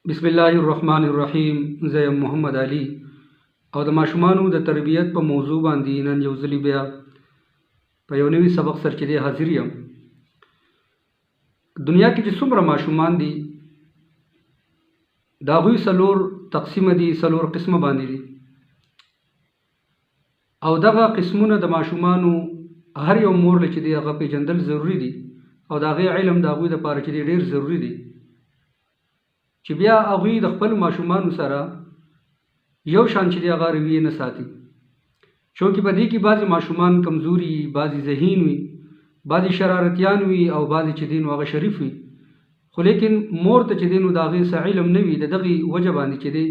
بسم الله الرحمن الرحیم. زه یم محمد علي او د ماشومانو د تربیت په موضوع باندې نن یو ځلې بیا په یو نوي سبق سره چې دی حاضر یم. دنیا کې چې څومره ماشومان دي د هغوی څلور تقسیمه دي، څلور قسمه باندې دي، او دغه قسمونه د ماشومانو هر یو مور له چې دی هغه پیژندل ضروري دي او د هغې علم د هغوی دپاره چې دی ډېر ضروري دي چې بیا هغوی د خپل ماشومانو سره یو شان چې دی هغه رویې نه ساتي. چونکې په دې کې بعضې ماشومان کمزوري، بعضې ذهین وي، بعضې شرارتیان وي او بعضې چې دی نو هغه شریف وي، خو لیکن مور ته چې دی نو د هغې څه علم نه وي، د دغې وجه باندې چې دی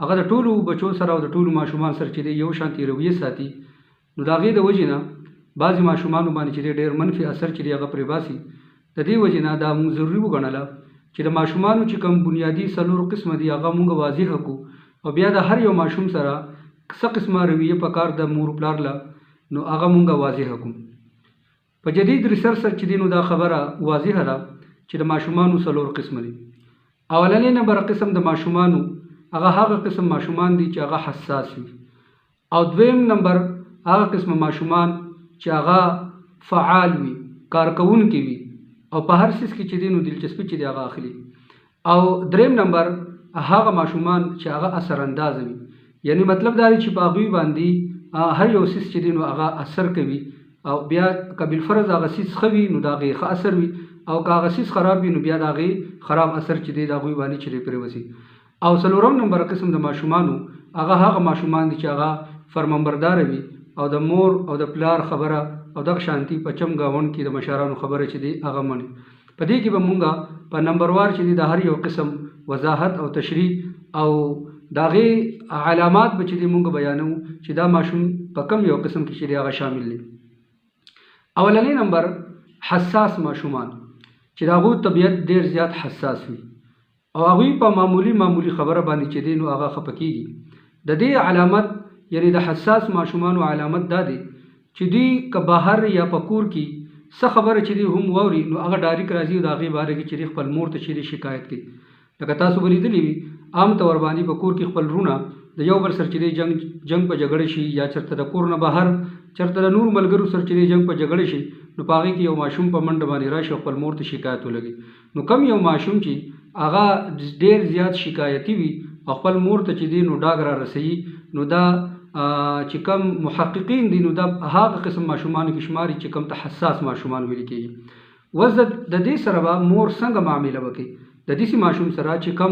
هغه د ټولو بچو سره او د ټولو ماشومان سره چې دی یو شانتې رویې ساتي، نو د هغې د وجې نه بعضې ماشومانو باندې چې دی ډېر منفي اثر چې دی هغه پرې باسي. د دې وجې نه دا موږ ضروري وګڼله چې د ماشومانو چې کوم بنیادي څلور قسمه دي هغه موږ واضح کړو او بیا د هر یو ماشوم سره څه قسمه رویه پکار د مور پلار له نو هغه موږ واضح کړو. په جدید ریسرچ سره چې دی نو دا خبره واضحه ده چې د ماشومانو څلور قسمه دي. اولنی نمبر قسم د ماشومانو هغه قسم ماشومان دي چې هغه حساس وي، او دویم نمبر هغه قسم ماشومان چې هغه فعال وي، کارکوونکي وي او په هر څیز کې چې دی نو دلچسپي چې دی هغه اخلي، او دریم نمبر هغه ماشومان چې هغه اثر انداز وي، یعنی مطلب دا دی چې په هغوی باندې هر یو څیز چې دی نو هغه اثر کوي، او بیا که بالفرض هغه څیز ښه وي نو د هغې ښه اثر وي، او که هغه څیز خراب وي نو بیا د هغې خراب اثر چې دی د هغوی باندې چې دی پرې وځي. او څلورم نمبر قسم د ماشومانو هغه ماشومان دي چې هغه فرمانبرداره وي او د مور او د پلار خبره او دغه شانتي په چم ګاونډ کې د مشرانو خبره چې دی هغه مني. په دې کې به مونږ په نمبر وار چې دی د هر یو قسم وضاحت او تشریح او د هغې علامات به چې دی مونږ بیانو چې دا ماشوم په کم یو قسم کې چې دی هغه شامل دی. اولنی نمبر حساس ماشومان چې د هغوی طبیعت ډېر زیات حساس وي او هغوی په معمولي خبره باندې چې دی نو هغه خفه کېږي. د دې علامت یعنی د حساس ماشومانو علامت دا دی چې دوی که بهر یا په کور کې څه خبره چې دی هم واوري نو هغه ډایرک راځي او د هغې باره کې چې دی خپل مور ته چې دی شکایت کوي. لکه تاسو به لیدلي وي عام طور باندې په کور کې خپل وروڼه د یو بل سره چې دی جنګ په جګړه شي یا چېرته د کور نه بهر چېرته د نور ملګرو سره چې دی جنګ په جګړه شي نو په هغې کې یو ماشوم په منډه باندې راشي او خپل مور ته شکایت ولګي. نو کم یو ماشوم چې هغه ډېر زیات شکایتي وي او خپل مور ته چې دی نو ډاګ را رسوي نو دا چې کم محققین دي نو دا هغه قسم ماشومانو کې شماري چې کم ته حساس ماشومان ویل کېږي. اوس د دې سره به مور څنګه معامله وکړي د داسې ماشوم سره چې کم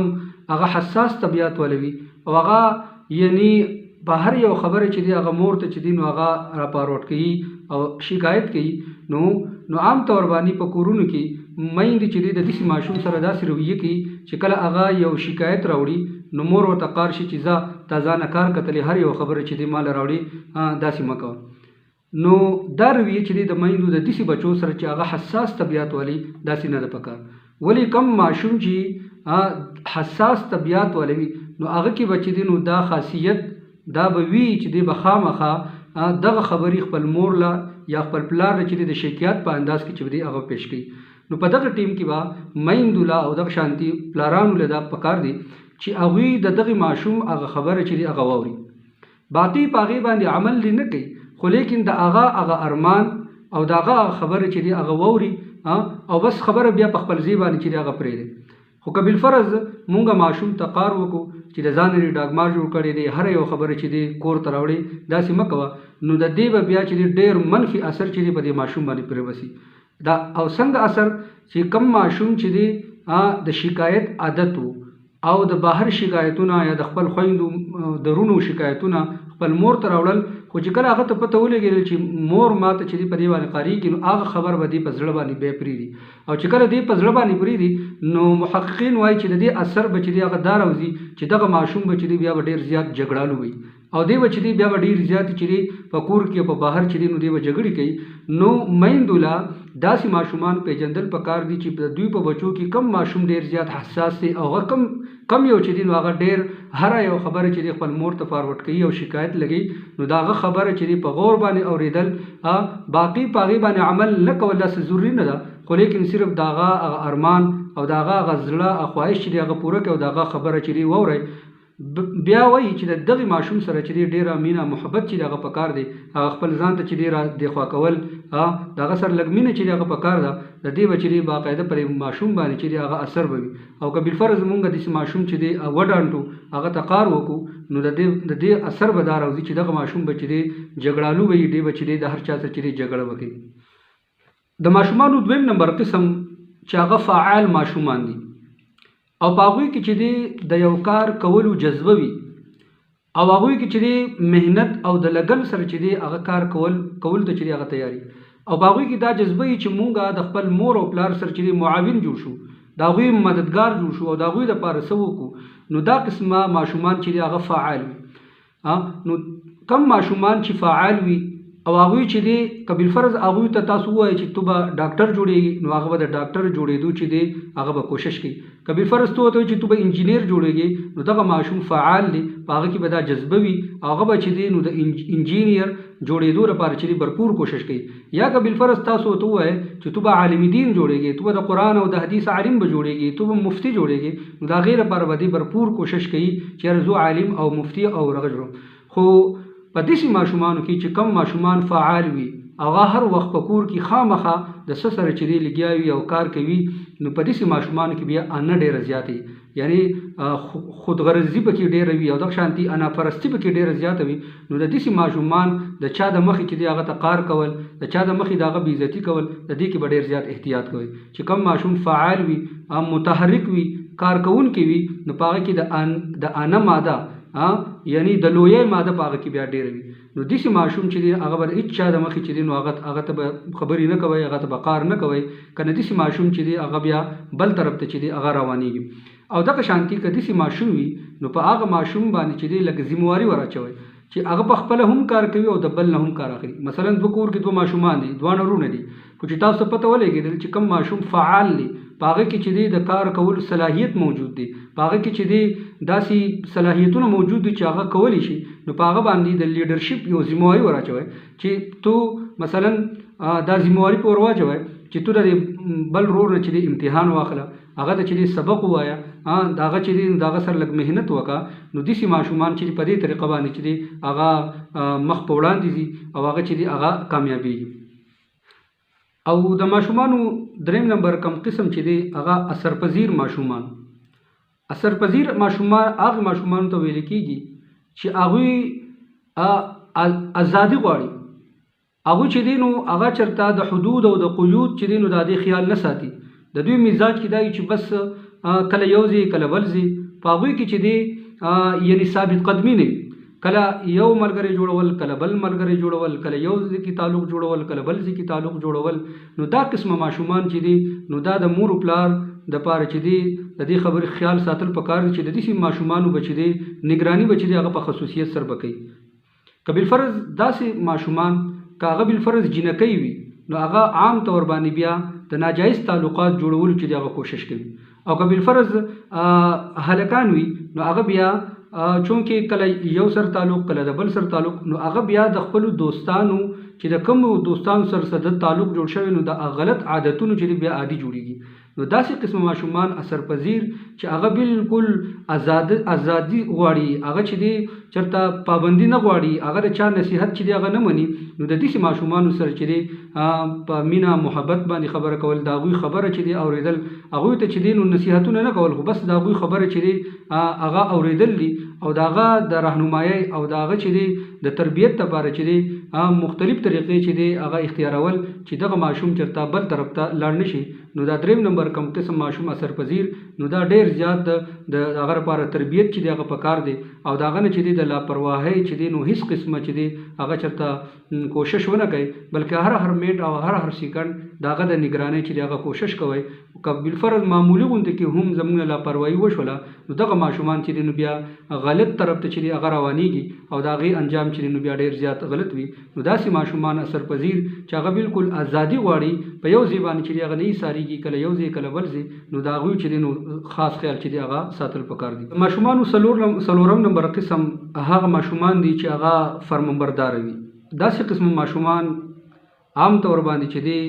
هغه حساس طبیعت ولوي او هغه یعنی په هر یو خبره چې دی هغه مور ته چې دی نو هغه راپاروټ کوي او شکایت کوي. نو عام طور باندې په کورونو کې میندې چې دی د داسې ماشوم سره داسې رویه کوي چې کله هغه یو شکایت راوړي نو مور ورته قار شي چې ځه تا ځانه کار کتلې هر یو خبره چې دی ماله راوړي داسې مه کوه. نو دا رویه چې دی د میندو د داسې بچو سره چې هغه حساس طبیعت ولي داسې نه ده پکار. ولې کم ماشوم چې حساس طبیعت ولوي نو هغه کې به چې دی نو دا خاصیت دا به وي چې دی به خامخا دغه خبرې خپل مور له یا خپل پلار له چې دی د شکایت په انداز کې چې دی هغه پیش کوي. نو په دغه ټیم کې به میندو له او دغه شانتي پلارانو له دا پکار دي چې هغوی د دغه ماشوم هغه خبره چې دی هغه واوري، باقي په هغې باندې عمل دی نه کوي، خو لیکن د هغه ارمان او د هغه خبره چې دی هغه واوري او بس خبره بیا په خپل ځای باندې چې دی هغه پرېږدي. خو که بالفرض مونږ ماشوم ته قار وکړو چې د ځان یې ډاګمار جوړ کړی دی هر یو خبره چې دی کور ته راوړي داسې مه کوه، نو د دې به بیا چې دی ډېر منفي اثر چې دی په دې ماشوم باندې پرې وسي. دا او څنګه اثر چې کم ماشوم چې دی د شکایت عادت وو او د بهر شکایتونه یا د خپل خویندو د رونو شکایتونه خپل مور ته راوړل، خو چې کله هغه ته پته ولګېدل چې مور ماته چې دی په دې باندې قارېږي نو هغه خبر به دی په زړه باندې بیا پرېږدي، او چې کله دی په زړه باندې پرېږدي نو محققین وایي چې د دې اثر به چې دی هغه دا راوځي چې دغه ماشوم به چې دی بیا به ډېر زیات جګړالو وي او دی به چې دی بیا به ډېر زیات چې دی په کور کې او په بهر چې دی نو دی به جګړې کوي. نو میندو له داسې ماشومان پیژندل پکار دي چې دوی په بچو کې کم ماشوم ډېر زیات حساس دی او هغه کم یو چې دی نو هغه ډېر هر یو خبره چې دی خپل مور ته فارورډ کوي او شکایت لګي، نو دا هغه خبره چې دی په غور باندې اورېدل باقي په هغې باندې عمل نه کول داسې ضروري نه ده، خو لیکن صرف د هغه ارمان او د هغه غزړه خواهش چې دی هغه پوره کړي او د هغه خبره چې دی واورئ. بیا وایي چې د دغه ماشوم سره چې دی ډېره مینه محبت چې دی هغه پکار دی، هغه خپل ځان ته چې دی را دخوا کول، د هغه سره لږ مینه چې دی هغه پکار ده. د دې به چې دی باقاعده پر ماشوم باندې چې دی هغه اثر به وي. او که بالفرض مونږ داسې ماشوم چې دی وډانټو هغه ته کار وکړو نو د دې اثر به دا راوځي چې دغه ماشوم به چې دی جګړالو به وي، دی به چې دی د هر چا سره چې دی جګړه وکړي. د ماشومانو دویم نمبر قسم چې هغه فعال ماشومان دي او په هغوی کې چې دی د یو کار کولو جذبه وي او هغوی کې چې دی محنت او د لګن سره چې دی هغه کار کول ته چې دی هغه تیاری او په هغوی کې دا جذبه وي چې مونږ د خپل مور او پلار سره چې دی معاون جوړ شو، د هغوی مددګار جوړ شو او د هغوی دپاره څه وکړو. نو دا قسمه ماشومان چې دی هغه فعال وي. نو کم ماشومان چې فعال وي او هغوی چې دی که بالفرض هغوی ته تاسو ووایئ چې تو به ډاکټر جوړېږي نو هغه به د ډاکټر جوړېدو چې دی هغه به کوشش کوي. که بالفرض تو ورته وایي چې تو به انجینیر جوړېږي نو دغه ماشوم فعال دی، په هغه کې به دا جذبه وي، هغه به چې دی نو د انجینیر جوړېدو لپاره چې دی بھرپور کوشش کوي. یا که بالفرض تاسو ورته ووایئ چې تو به عالم دین جوړېږي، تو به د قرآن او د حدیث عالم به جوړېږي، تو به مفتی جوړېږي، نو د هغې لپاره به دی بھرپور کوشش کوي چې زه عالم او مفتی او هغه جوړم. خو په داسې ماشومانو کې چې کم ماشومان فعال وي، هغه هر وخت په کور کې خامخا د څه سره چې دی لګیا وي او کار کوي، نو په داسې ماشومانو کې بیا انا ډېره زیاته وي، یعنی خودغرضي پکې ډېره وي او دغه شانتي انا پرستي پکې ډېره زیاته وي. نو د داسې ماشومان د چا د مخې چې دی هغه ته کار کول، د چا د مخې د هغه بې عزتي کول، د دې کې به ډېر زیات احتیاط کوئ. چې کم ماشوم فعال وي، متحرک وي، کار کوونکی وي، نو په هغه کې د انا ماده یعنی د لویه ماده په هغه کې بیا ډېره وي. نو داسې ماشوم چې دی هغه به هېڅ چا د مخې چې دی نو هغه ته به خبرې نه کوئ، هغه ته به کار نه کوئ. که نه داسې ماشوم چې دی هغه بیا بل طرف ته چې دی هغه روانېږي. او دغه شانتي که داسې ماشوم وي نو په هغه ماشوم باندې چې دی لږ ذمواري ور اچوئ چې هغه په خپله هم کار کوي او د بل نه هم کار اخلي. مثلا دوه کور کې دوه ماشومان دي، دواړه ورونه دي، خو چې تاسو ته پته ولګېدل چې کوم ماشوم فعال دی، په هغه کې چې دی د کار کولو صلاحیت موجود دی، په هغه کې چې دی داسې صلاحیتونه موجود دي چې هغه کولی شي، نو په هغه باندې د لیډرشپ یو ذمواري ور اچوئ چې تو مثلا دا ذمواري په ور واچوئ چې تو د بل ورور نه چې دی امتحان واخله، هغه ته چې دی سبق ووایه، د هغه چې دی د هغه سره لږ محنت وکړه. نو داسې ماشومان چې په دې طریقه باندې چې دی هغه مخ په وړاندې ځي او هغه چې دی هغه کامیابېږي. او د ماشومانو دریم نمبر کم قسم چې دی هغه اثرپذیر ماشومان. اثرپذیر ماشومان هغه ماشومانو ته ویل کېږي چې هغوی ازادي غواړي، هغوی چې دی نو هغه چېرته د حدود او د قیود چې دی نو د هغې خیال نه ساتي. د دوی مزاج کې دا وي چې بس کله یو ځي کله بل ځي، په هغوی کې چې دی یعنی ثابت قدمي نه وي، کله یو ملګری جوړول، کله بل ملګری جوړول، کله یو ځای کې تعلق جوړول، کله بل ځای کې تعلق جوړول. نو دا قسمه ماشومان چې دي نو دا د مور او پلار د پاره چې دي د دې خبرې خیال ساتل پکار دي چې د دې ماشومانو بچ دي نگرانی بچ دي هغه په خصوصیت سره بکې. کبل فرض داسې ماشومان کاغه بل فرض جنکی وي نو هغه عام طور باندې بیا د ناجایز تعلقات جوړول چې هغه کوشش کوي، او کبل فرض هلکان وي نو هغه بیا چونکه کله یو سر تعلق کله د بل سر تعلق، نو هغه بیا د خپل دوستانو چې د کوم دوستانو سره د تعلق جوړ شوی نو د غلط عادتونو چې بیا عادي جوړیږي. نو داسې قسم ماشومان اثرپذیر چې هغه بالکل ازادي غواړي، هغه چې دی چرته پابندي نه غواړي، هغه د چا نصیحت چې دی هغه نه مني، نو د دې ماشومانو سره چې دی په مینا محبت باندې خبره کول، د هغوی خبره چې دی اوریدل، هغوی ته چې دی نو نصیحتونه نه کول، خو بس د هغوی خبره چې دی هغه اوریدل دي او د هغه د راهنمایي او د هغه چې دی د تربیت لپاره چې دی مختلف طریقې چې دی هغه اختیارول چې دغه ماشوم چرته بل طرف ته لاړ نشي. نو دا دریم نمبر کم قسم ماشوم اثرپذیر، نو دا ډیر زیات د هغه لپاره تربیت چې دی هغه پکار دی او دا هغه نه چې دی د لاپرواهۍ چې دی نو هیڅ قسمه چې دی هغه چرته کوشش ونه کوي، بلکې هر منټ او هر سکند د هغه د نگرانۍ چې دی هغه کوشش کوي. که بالفرض معمولی غونډه کې هم زموږ لاپرواهي وشوله نو دغه ماشومان چې دی نو بیا غلط طرف ته چې دی هغه روانېږي او د هغې انجام چې دی نو بیا ډیر زیات غلط وي. نو داسې ماشومان اثرپذیر چې هغه بالکل ازادي غواړي، په یو ځای باندې چې دی هغه نه ایسارېږي، کله یو ځای کله بل ځای، نو د هغوی چې دی نو خاص خیال چې دی هغه ساتل پکار دي. ماشومانو څلورم نمبر قسم هغه ماشومان دي چې هغه فرمانبرداره وي. داسې قسم ماشومان عام طور باندې چې دی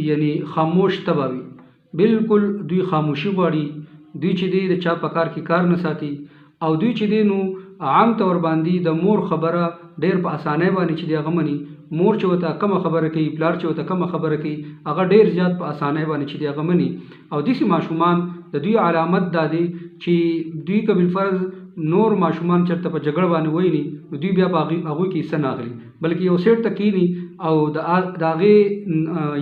یعنی خاموش طبع وي، بالکل دوی خاموشي غواړي، دوی چې دی د چا په کار کې کار نه ساتي، او دوی چې دی نو عام طور باندې د مور خبره ډېر په اسانۍ باندې چې دی هغه مني. مور چې ورته کومه خبره کوي، پلار چې ورته کومه خبره کوي، هغه ډېر زیات په اسانۍ باندې چې دی هغه مني. او داسې ماشومان د دوی علامت دا دی چې دوی که بالفرض نور ماشومان چېرته په جګړه باندې ویني، نو دوی بیا په هغوی کې حصه نه اخلي، بلکې یو سیټ ته کښېني او د هغې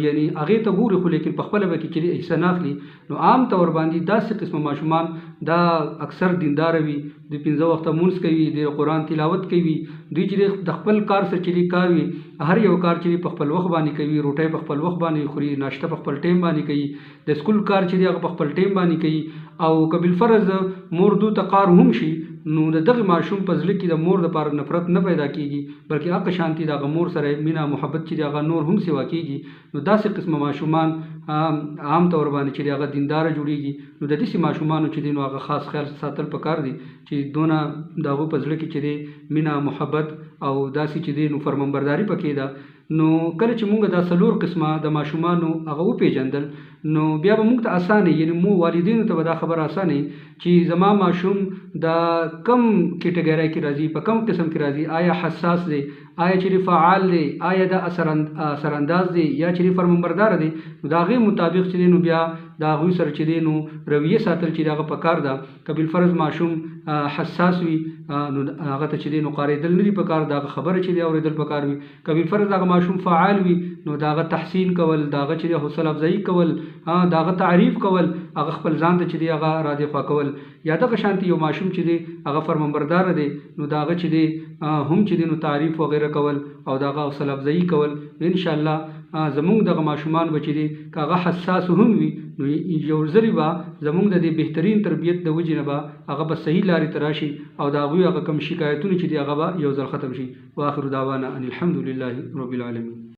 یعنې هغې ته ګوري، خو لیکن په خپله به کې چې حصه نه اخلي. نو عام طور باندې داسې قسمه ماشومان دا اکثر دینداره وي، دوی 5 وخته لمونځ کوي، د قرآن تلاوت کوي، دوی چې د خپل کار سره چې کار وي، هر یو کار چې په خپل وخت باندې کوي، روټۍ په خپل وخت باندې خوري، ناشته په خپل ټایم باندې کوي، د سکول کار چې دی هغه په خپل ټایم باندې کوي. او که بالفرض مور دو ته کار هم شي، نو د دغه ماشوم په زړه کې د مور دپاره نفرت نه پیدا کېږي، بلکې هغه شانتي د هغه مور سره مینه محبت چې د هغه نور هم سوا کېږي. نو داسې قسمه ماشومان عام طور باندې چې هغه دینداره جوړېږي. نو د داسې ماشومانو چې دی نو هغه خاص خیال ساتل پکار دي چې دونه د هغو په زړه کې چې دی مینه محبت او داسې چې دی نو فرمانبرداري پکې ده. نو کله چې مونږ دا 4 قسمه د ماشومانو هغه وپېژندل، نو بیا به مونږ ته اسانه، یعنې مو والدینو ته به دا خبره اسانه چې زما ماشوم د کم کیټګرۍ کې راځي، په کم قسم کې راځي، آیا حساس دی، آیا چې فعال دی، آیا د اثرانداز دی، یا چې فرمانبردار دی. نو د هغې مطابق چې دی نو بیا د هغوی سره چې دی نو رویه ساتل چې د هغه پکار ده. که بالفرض ماشوم حساس وي، نو هغه ته چې دی نو قارېدل نه دي پکار، د هغه خبره چې دی اورېدل پکار وي. که بالفرض هغه ماشوم فعال وي، نو د هغه تحسین کول، د هغه چې دی حوصله افزایي کول، د هغه تعریف کول، هغه خپل ځان ته چې دی هغه راضي خوا کول. یا دغه شانتي یو ماشوم چې دی هغه فرمانبردار دی، نو د هغه چې دی هم چې دی نو تعریف وغیره کول او د هغه حوصله افزایي کول. انشاءالله زمونږ دغه ماشومان به چې دی که هغه حساس هم وي، نو یو ځلې به زمونږ د دې بهترین تربیت د وجې نه به هغه به صحیح لارې ته راشي او د هغوی هغه کم شکایتونه چې دی هغه به یو ځل ختم شي. واخر دعوانا ان الحمد لله رب العالمین.